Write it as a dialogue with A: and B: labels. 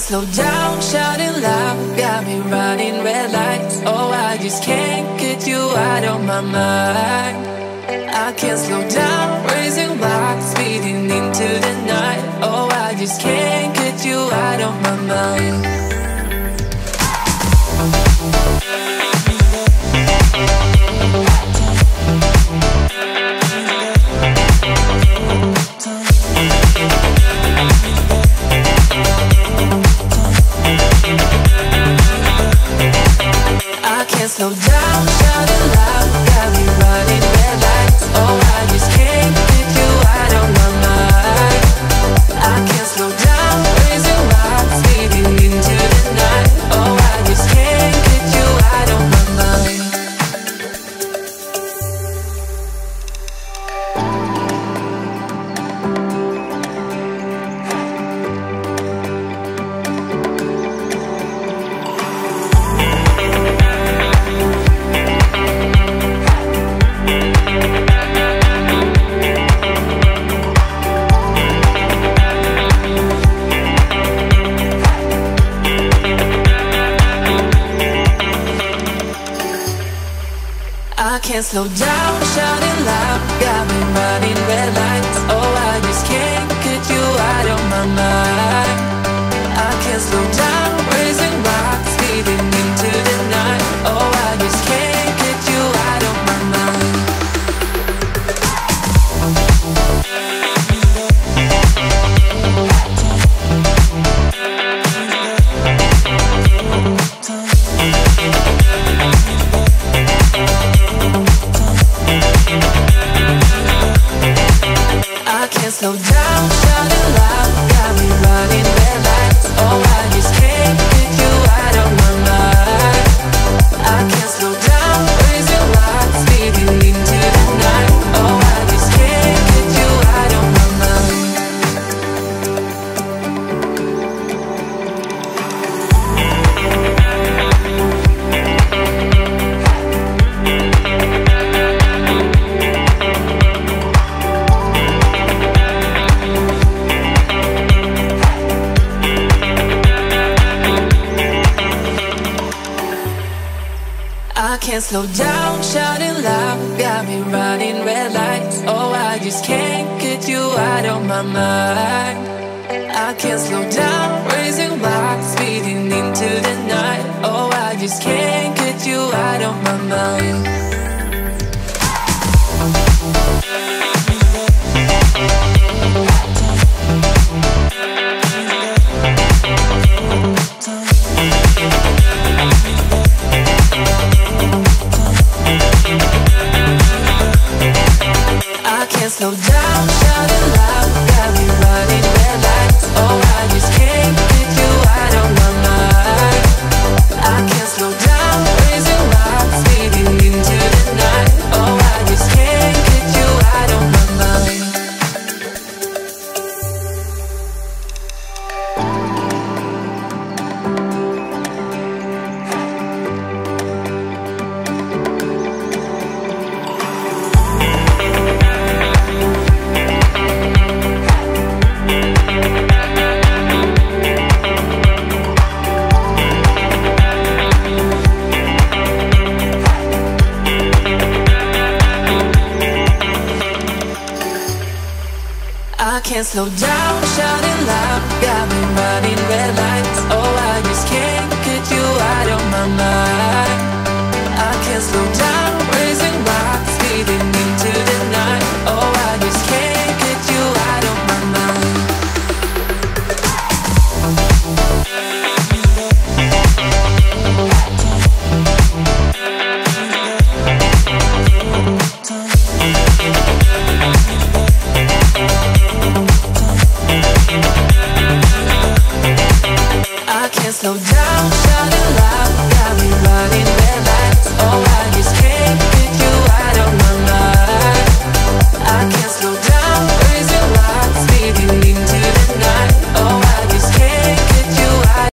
A: can't slow down, shouting loud, got me running red lights. Oh, I just can't get you out of my mind. I can't slow down, raising rocks, speeding into the night. Oh, I just can't get you out of my mind. I can't slow down, shouting loud, got me running red lights. Oh, I just can't get you out of my mind. I can't slow down, raising rocks, speeding into the night. Oh, I just can't get you out of my mind. I can't slow down, shouting loud, got me running red lights. Oh, I just can't get you out of my mind. I can't slow down, raising rocks, speeding into the night. Oh, I just can't get you out of my mind. I can't slow down, shouting loud, got me running red lights. Oh, I just can't get you out of my mind. I can't slow down, raising rocks, speeding into the night. Oh, I just can't get you out of my mind. I can't slow down, shouting loud, got me running red lights. Oh, I just can't get you out of my mind. I can't slow down, raising rocks, speeding into the night. Oh, I just can't get you out of my mind. I can't slow down, shouting loud, got me running red lights. Oh, I just can't get you out of my mind. I can't slow down, raising rocks, speeding into the night. Oh, I just can't get you out of my mind. I can't slow down, shouting loud, got me running red lights. Oh, I just can't get you out of my mind. I can't slow down, raising rocks, speeding into the night. Oh, I just can't get you out of my mind. I can't slow down, shouting loud, got me running